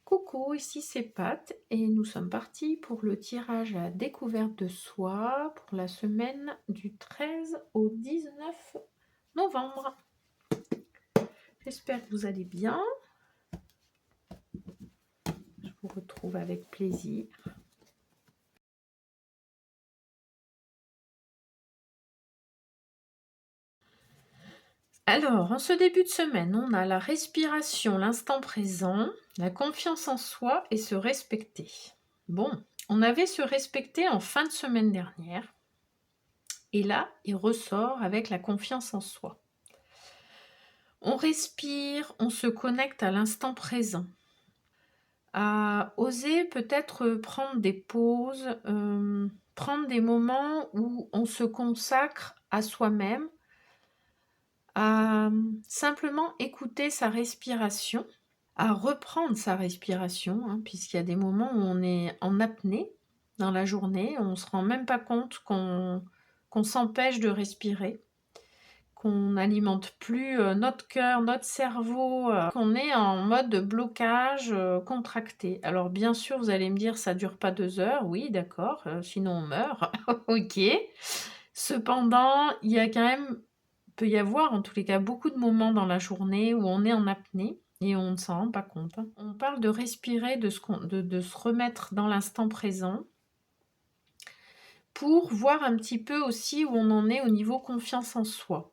Coucou, ici c'est Pat et nous sommes partis pour le tirage à découverte de soi pour la semaine du 13 au 19 novembre. J'espère que vous allez bien. Je vous retrouve avec plaisir. Alors, en ce début de semaine, on a la respiration, l'instant présent, la confiance en soi et se respecter. Bon, on avait se respecter en fin de semaine dernière. Et là, il ressort avec la confiance en soi. On respire, on se connecte à l'instant présent. À oser peut-être prendre des pauses, prendre des moments où on se consacre à soi-même, à simplement écouter sa respiration, à reprendre sa respiration, hein, puisqu'il y a des moments où on est en apnée dans la journée, on ne se rend même pas compte qu'on s'empêche de respirer, qu'on n'alimente plus notre cœur, notre cerveau, qu'on est en mode blocage contracté. Alors bien sûr, vous allez me dire, ça dure pas 2 heures, oui d'accord, sinon on meurt, ok. Cependant, il y a quand même, peut y avoir en tous les cas beaucoup de moments dans la journée où on est en apnée et on ne s'en rend pas compte. On parle de respirer, de se remettre dans l'instant présent pour voir un petit peu aussi où on en est au niveau confiance en soi.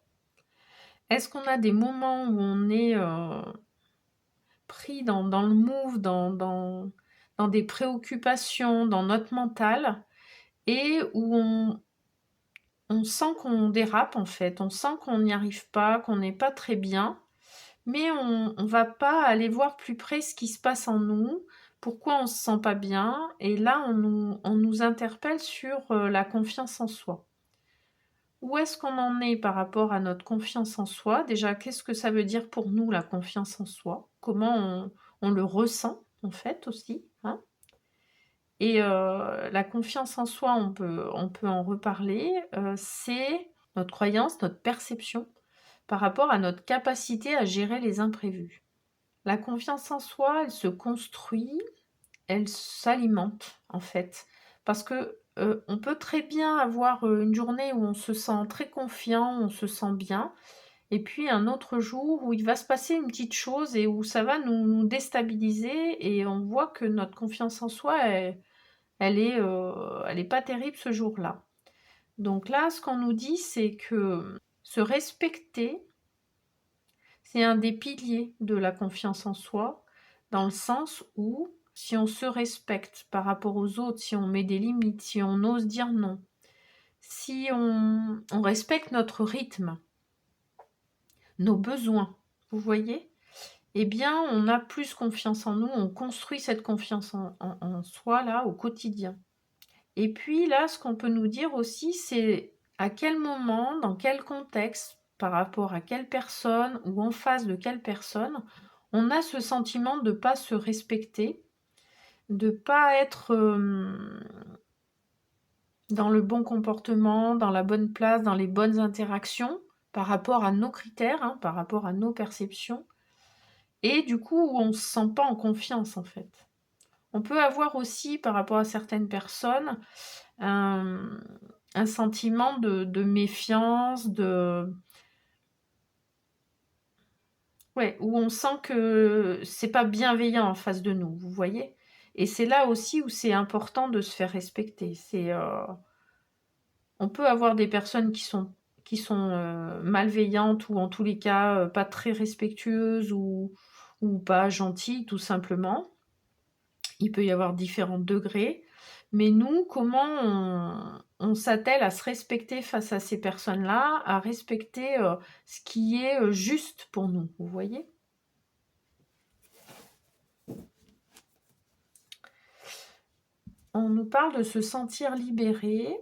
Est-ce qu'on a des moments où on est pris dans le move, dans des préoccupations, dans notre mental, et où on sent qu'on dérape en fait, on sent qu'on n'y arrive pas, qu'on n'est pas très bien, mais on ne va pas aller voir plus près ce qui se passe en nous, pourquoi on ne se sent pas bien, et là on nous interpelle sur la confiance en soi. Où est-ce qu'on en est par rapport à notre confiance en soi? Déjà, qu'est-ce que ça veut dire pour nous la confiance en soi? Comment on le ressent en fait aussi, hein? Et la confiance en soi, on peut en reparler, c'est notre croyance, notre perception par rapport à notre capacité à gérer les imprévus. La confiance en soi, elle se construit, elle s'alimente en fait. Parce que on peut très bien avoir une journée où on se sent très confiant, on se sent bien, et puis un autre jour où il va se passer une petite chose et où ça va nous déstabiliser et on voit que notre confiance en soi, elle est pas terrible ce jour-là. Donc là, ce qu'on nous dit, c'est que se respecter, c'est un des piliers de la confiance en soi, dans le sens où si on se respecte par rapport aux autres, si on met des limites, si on ose dire non, si on respecte notre rythme, nos besoins, vous voyez, eh bien on a plus confiance en nous, on construit cette confiance en soi là au quotidien. Et puis là, ce qu'on peut nous dire aussi, c'est à quel moment, dans quel contexte, par rapport à quelle personne ou en face de quelle personne, on a ce sentiment de ne pas se respecter, de ne pas être dans le bon comportement, dans la bonne place, dans les bonnes interactions, par rapport à nos critères, hein, par rapport à nos perceptions, et du coup où on ne se sent pas en confiance en fait. On peut avoir aussi, par rapport à certaines personnes, un sentiment de méfiance, ouais, où on sent que c'est pas bienveillant en face de nous, vous voyez? Et c'est là aussi où c'est important de se faire respecter. On peut avoir des personnes qui sont malveillantes ou en tous les cas pas très respectueuses ou pas gentilles tout simplement. Il peut y avoir différents degrés. Mais nous, comment on s'attelle à se respecter face à ces personnes-là, à respecter ce qui est juste pour nous, vous voyez? On nous parle de se sentir libéré.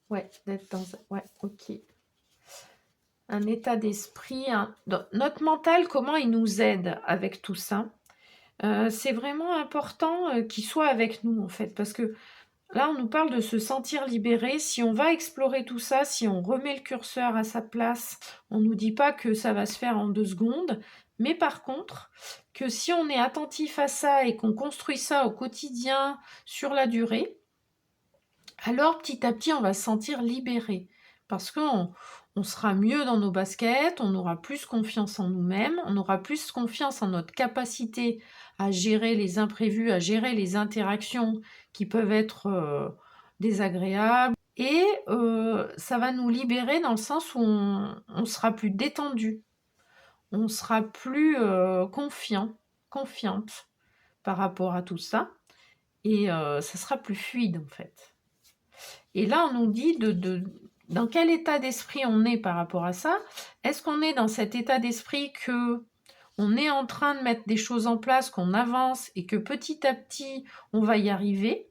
Ouais, d'être dans... Ouais, ok. Un état d'esprit. Notre mental, comment il nous aide avec tout ça? C'est vraiment important qu'il soit avec nous, en fait, parce que Là, on nous parle de se sentir libéré. Si on va explorer tout ça, si on remet le curseur à sa place, on nous dit pas que ça va se faire en 2 secondes, mais par contre, que si on est attentif à ça et qu'on construit ça au quotidien sur la durée, alors petit à petit, on va se sentir libéré. Parce qu'on sera mieux dans nos baskets, on aura plus confiance en nous-mêmes, on aura plus confiance en notre capacité à gérer les imprévus, à gérer les interactions qui peuvent être désagréables. Et ça va nous libérer dans le sens où on sera plus détendu, on sera plus confiante par rapport à tout ça. Et ça sera plus fluide en fait. Et là, on nous dit dans quel état d'esprit on est par rapport à ça. Est-ce qu'on est dans cet état d'esprit que on est en train de mettre des choses en place, qu'on avance et que petit à petit, on va y arriver?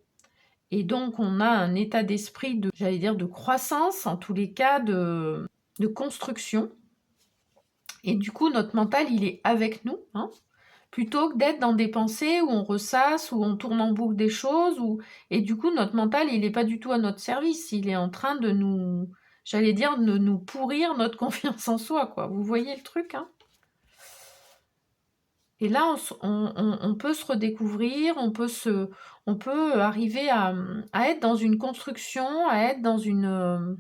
Et donc, on a un état d'esprit j'allais dire, de croissance, en tous les cas, de construction. Et du coup, notre mental, il est avec nous, hein, plutôt que d'être dans des pensées où on ressasse, où on tourne en boucle des choses, et du coup, notre mental, il n'est pas du tout à notre service. Il est en train de nous, j'allais dire, de nous pourrir notre confiance en soi, quoi. Vous voyez le truc, hein? Et là, on peut se redécouvrir, on peut arriver à être dans une construction, à être dans une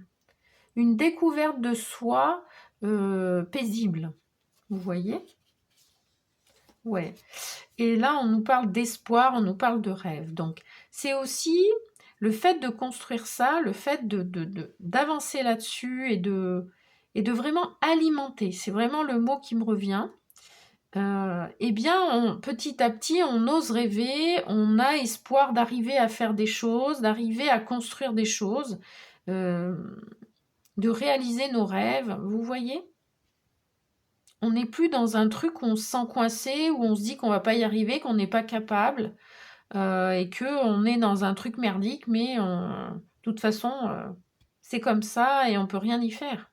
découverte de soi paisible. Vous voyez? Ouais. Et là, on nous parle d'espoir, on nous parle de rêve. Donc, c'est aussi le fait de construire ça, le fait d'avancer là-dessus et de vraiment alimenter. C'est vraiment le mot qui me revient. Eh bien, petit à petit, on ose rêver, on a espoir d'arriver à faire des choses, d'arriver à construire des choses, de réaliser nos rêves. Vous voyez? On n'est plus dans un truc où on se sent coincé, où on se dit qu'on va pas y arriver, qu'on n'est pas capable, et qu'on est dans un truc merdique, mais de toute façon, c'est comme ça et on peut rien y faire.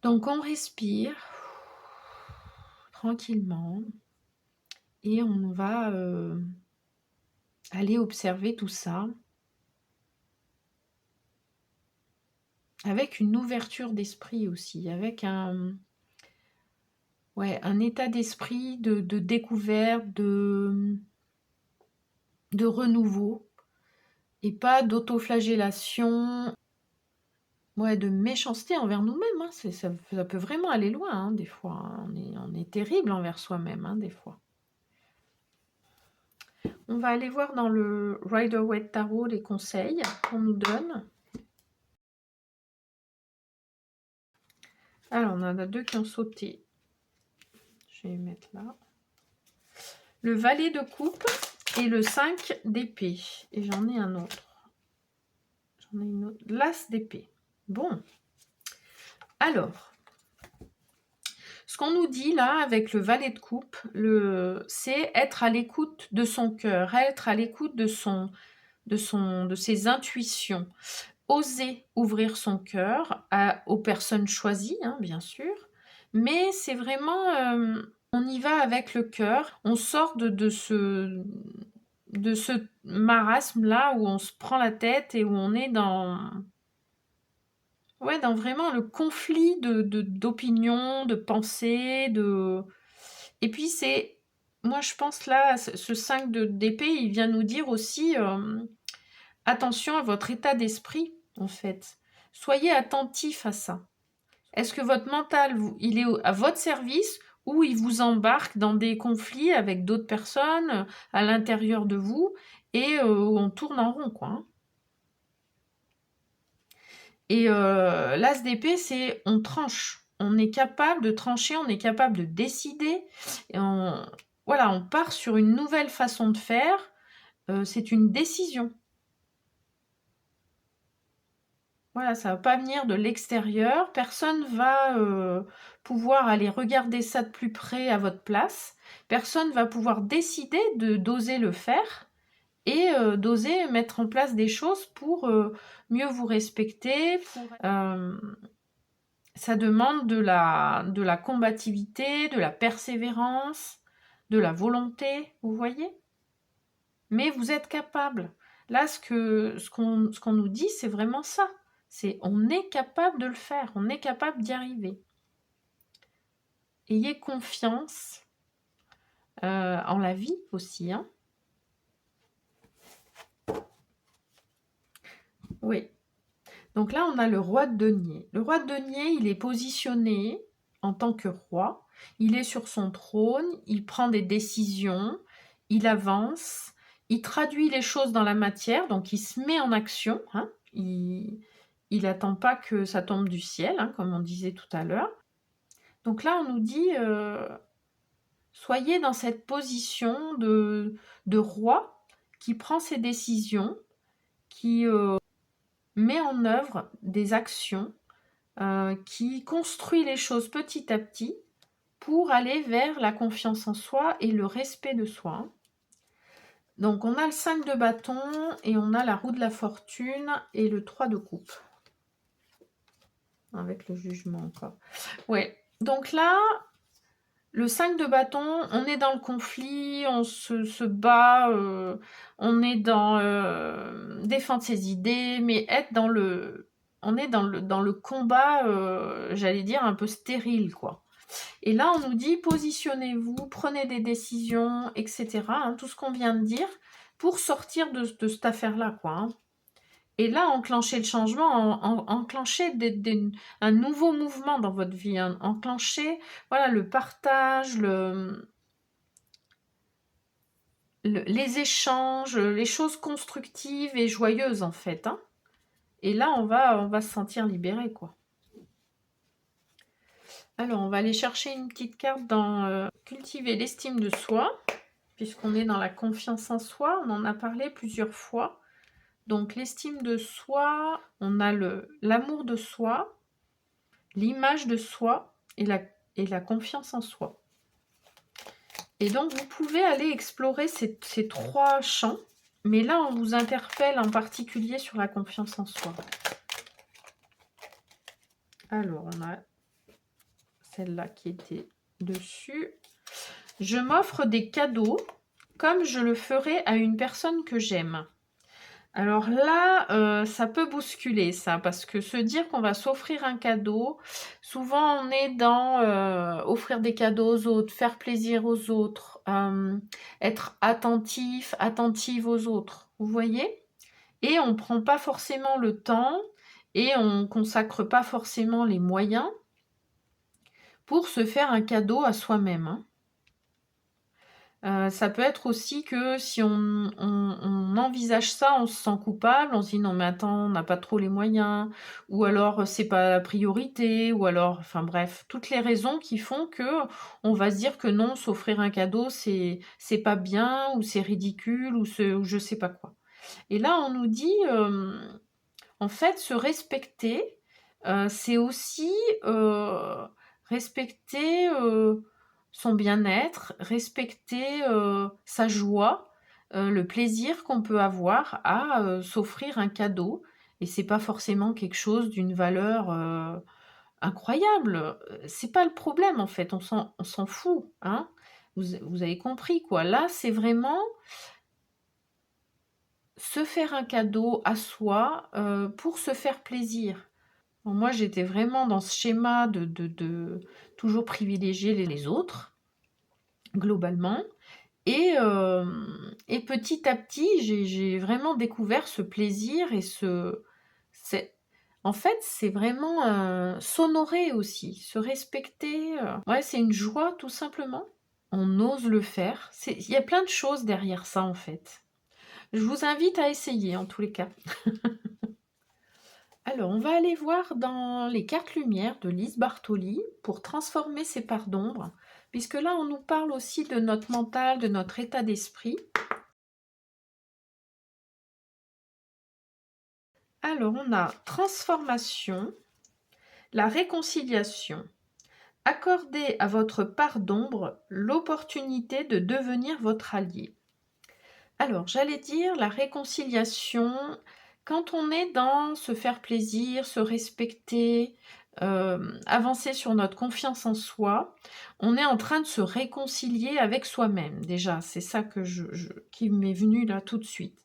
Donc on respire tranquillement et on va aller observer tout ça avec une ouverture d'esprit aussi, avec un état d'esprit de découverte, de renouveau, et pas d'autoflagellation, de méchanceté envers nous-mêmes. Hein. Ça peut vraiment aller loin, hein, des fois. Hein. On est terrible envers soi-même, hein, des fois. On va aller voir dans le Rider-Waite Tarot les conseils qu'on nous donne. Alors, on en a 2 qui ont sauté. Je vais les mettre là. Le valet de coupe et le 5 d'épée. Et j'en ai un autre. J'en ai une autre. L'as d'épée. Bon. Alors, ce qu'on nous dit là avec le valet de coupe, c'est être à l'écoute de son cœur, être à l'écoute de ses intuitions, oser ouvrir son cœur aux personnes choisies, hein, bien sûr, mais c'est vraiment, on y va avec le cœur, on sort de ce marasme là où on se prend la tête et où on est dans vraiment le conflit d'opinions, de pensées, et puis moi je pense là, ce 5 d'épée, il vient nous dire aussi, attention à votre état d'esprit, en fait. Soyez attentif à ça. Est-ce que votre mental, il est à votre service ou il vous embarque dans des conflits avec d'autres personnes à l'intérieur de vous et on tourne en rond, quoi, hein. Et l'as d'épée, c'est on tranche. On est capable de trancher, on est capable de décider. Et on part sur une nouvelle façon de faire. C'est une décision. Voilà, ça va pas venir de l'extérieur. Personne va pouvoir aller regarder ça de plus près à votre place. Personne va pouvoir décider d'oser le faire et d'oser mettre en place des choses pour mieux vous respecter. Ça demande de la combativité, de la persévérance, de la volonté, vous voyez? mais vous êtes capable. Là, ce qu'on nous dit, c'est vraiment ça. C'est on est capable de le faire, on est capable d'y arriver. Ayez confiance en la vie aussi. Hein. Oui. Donc là, on a le roi de denier. Le roi de denier, il est positionné en tant que roi. Il est sur son trône, il prend des décisions, il avance, il traduit les choses dans la matière, donc il se met en action. Hein. Il n'attend pas que ça tombe du ciel, hein, comme on disait tout à l'heure. Donc là, on nous dit, soyez dans cette position de roi qui prend ses décisions, qui met en œuvre des actions, qui construit les choses petit à petit pour aller vers la confiance en soi et le respect de soi. Donc on a le 5 de bâton et on a la roue de la fortune et le 3 de coupe. Avec le jugement encore. Ouais, donc là, le 5 de bâton, on est dans le conflit, on se bat, on est dans défendre ses idées, mais être dans le... On est dans le combat, j'allais dire, un peu stérile, quoi. Et là, on nous dit, positionnez-vous, prenez des décisions, etc. Hein, tout ce qu'on vient de dire, pour sortir de cette affaire-là, quoi. Hein. Et là, enclencher le changement, enclencher un nouveau mouvement dans votre vie, hein, enclencher voilà, le partage, les échanges, les choses constructives et joyeuses, en fait. Hein. Et là, on va se sentir libéré, quoi. Alors, on va aller chercher une petite carte dans cultiver l'estime de soi, puisqu'on est dans la confiance en soi. On en a parlé plusieurs fois. Donc, l'estime de soi, on a l'amour de soi, l'image de soi et la confiance en soi. Et donc, vous pouvez aller explorer ces 3 champs, mais là, on vous interpelle en particulier sur la confiance en soi. Alors, on a celle-là qui était dessus. Je m'offre des cadeaux comme je le ferais à une personne que j'aime. Alors là, ça peut bousculer ça, parce que se dire qu'on va s'offrir un cadeau, souvent on est dans offrir des cadeaux aux autres, faire plaisir aux autres, être attentif, attentive aux autres, vous voyez? Et on ne prend pas forcément le temps et on ne consacre pas forcément les moyens pour se faire un cadeau à soi-même. Hein. Ça peut être aussi que si on envisage ça, on se sent coupable, on se dit non mais attends, on n'a pas trop les moyens, ou alors c'est pas la priorité, ou alors, enfin bref, toutes les raisons qui font que on va se dire que non, s'offrir un cadeau, c'est pas bien, ou c'est ridicule, ou je sais pas quoi. Et là, on nous dit, en fait, se respecter, c'est aussi respecter son bien-être, respecter sa joie, le plaisir qu'on peut avoir à s'offrir un cadeau. Et c'est pas forcément quelque chose d'une valeur incroyable. C'est pas le problème en fait, on s'en fout. Hein. Vous avez compris quoi. Là, c'est vraiment se faire un cadeau à soi pour se faire plaisir. Bon, moi, j'étais vraiment dans ce schéma de toujours privilégier les autres, globalement. Et petit à petit, j'ai vraiment découvert ce plaisir et en fait, c'est vraiment s'honorer aussi, se respecter. Ouais, c'est une joie, tout simplement. On ose le faire. Il y a plein de choses derrière ça, en fait. Je vous invite à essayer, en tous les cas. Alors, on va aller voir dans les cartes lumière de Lise Bartoli pour transformer ces parts d'ombre, puisque là, on nous parle aussi de notre mental, de notre état d'esprit. Alors, on a transformation, la réconciliation. Accordez à votre part d'ombre l'opportunité de devenir votre allié. Alors, j'allais dire la réconciliation, quand on est dans se faire plaisir, se respecter, avancer sur notre confiance en soi, on est en train de se réconcilier avec soi-même. Déjà, c'est ça que qui m'est venu là tout de suite.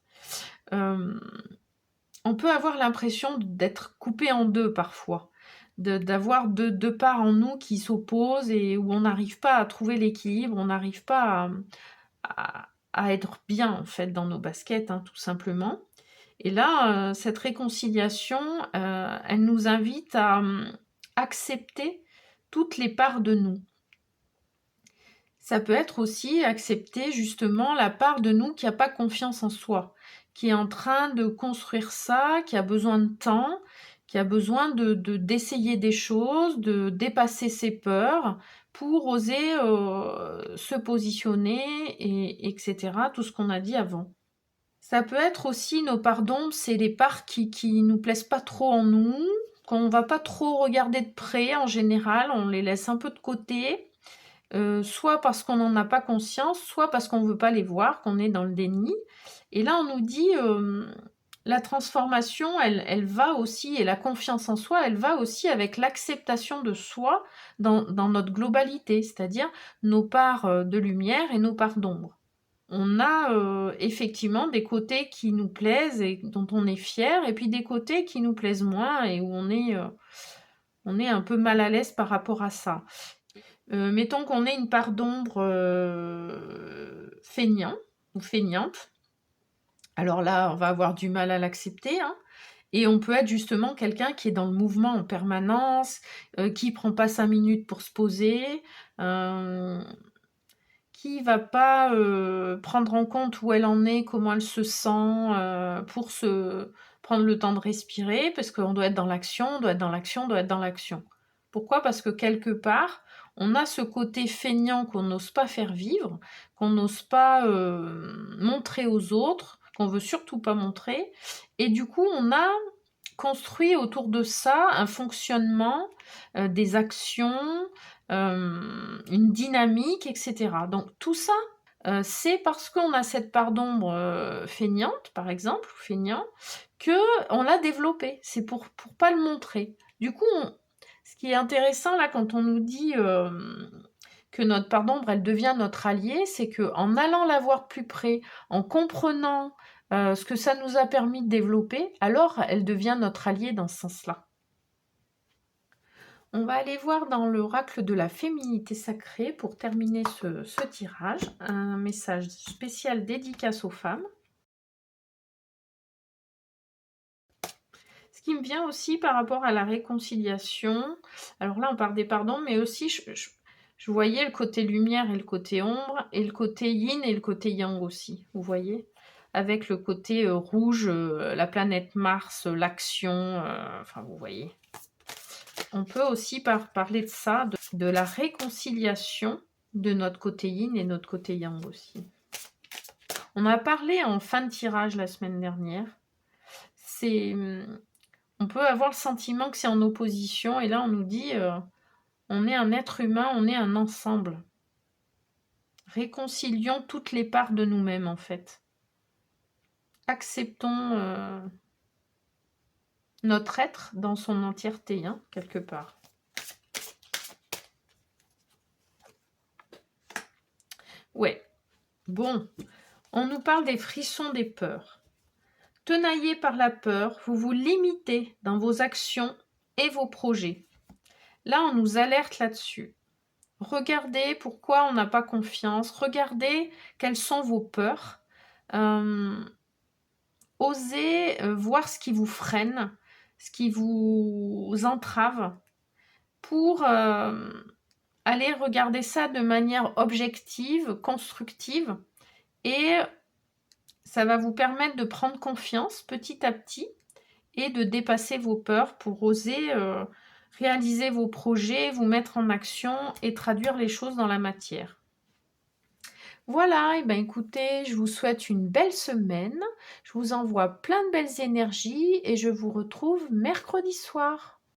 On peut avoir l'impression d'être coupé en deux parfois, d'avoir deux parts en nous qui s'opposent et où on n'arrive pas à trouver l'équilibre, on n'arrive pas à être bien en fait dans nos baskets, hein, tout simplement. Et là, cette réconciliation, elle nous invite à accepter toutes les parts de nous. Ça peut être aussi accepter justement la part de nous qui n'a pas confiance en soi, qui est en train de construire ça, qui a besoin de temps, qui a besoin d'essayer des choses, de dépasser ses peurs pour oser se positionner, etc. Tout ce qu'on a dit avant. Ça peut être aussi nos parts d'ombre, c'est les parts qui nous plaisent pas trop en nous, qu'on va pas trop regarder de près en général, on les laisse un peu de côté. Soit parce qu'on n'en a pas conscience, soit parce qu'on ne veut pas les voir, qu'on est dans le déni. Et là, on nous dit, la transformation, elle va aussi, et la confiance en soi, elle va aussi avec l'acceptation de soi dans notre globalité, c'est-à-dire nos parts de lumière et nos parts d'ombre. On a effectivement des côtés qui nous plaisent et dont on est fier, et puis des côtés qui nous plaisent moins et où on est un peu mal à l'aise par rapport à ça. Mettons qu'on ait une part d'ombre feignant ou feignante. Alors là, on va avoir du mal à l'accepter, hein. Et on peut être justement quelqu'un qui est dans le mouvement en permanence, qui prend pas 5 minutes pour se poser, qui va pas prendre en compte où elle en est, comment elle se sent, pour se prendre le temps de respirer, parce qu'on doit être dans l'action, on doit être dans l'action, on doit être dans l'action. Pourquoi? Parce que quelque part, on a ce côté feignant qu'on n'ose pas faire vivre, qu'on n'ose pas montrer aux autres, qu'on veut surtout pas montrer, et du coup, on a construit autour de ça un fonctionnement, des actions, une dynamique, etc. Donc tout ça, c'est parce qu'on a cette part d'ombre feignante, par exemple, ou feignant, qu'on l'a développée. C'est pour pas le montrer. Du coup, ce qui est intéressant là, quand on nous dit que notre part d'ombre, elle devient notre allié, c'est qu'en allant la voir plus près, en comprenant ce que ça nous a permis de développer, alors elle devient notre allié dans ce sens-là. On va aller voir dans l'oracle de la féminité sacrée pour terminer ce tirage, un message spécial dédicace aux femmes. Ce qui me vient aussi par rapport à la réconciliation, alors là on parle des pardons, mais aussi je voyais le côté lumière et le côté ombre, et le côté yin et le côté yang aussi, vous voyez, avec le côté rouge, la planète Mars, l'action, enfin vous voyez. On peut aussi parler de ça, de la réconciliation de notre côté yin et notre côté yang aussi. On a parlé en fin de tirage la semaine dernière. On peut avoir le sentiment que c'est en opposition, et là on nous dit on est un être humain, on est un ensemble. Réconcilions toutes les parts de nous-mêmes en fait. Acceptons notre être dans son entièreté, hein, quelque part. Ouais, bon, on nous parle des frissons des peurs. Tenaillés par la peur, vous vous limitez dans vos actions et vos projets. Là, on nous alerte là-dessus. Regardez pourquoi on n'a pas confiance. Regardez quelles sont vos peurs. Osez voir ce qui vous freine, ce qui vous entrave, pour aller regarder ça de manière objective, constructive, et ça va vous permettre de prendre confiance petit à petit et de dépasser vos peurs pour oser réaliser vos projets, vous mettre en action et traduire les choses dans la matière. Voilà, et ben écoutez, je vous souhaite une belle semaine, je vous envoie plein de belles énergies et je vous retrouve mercredi soir.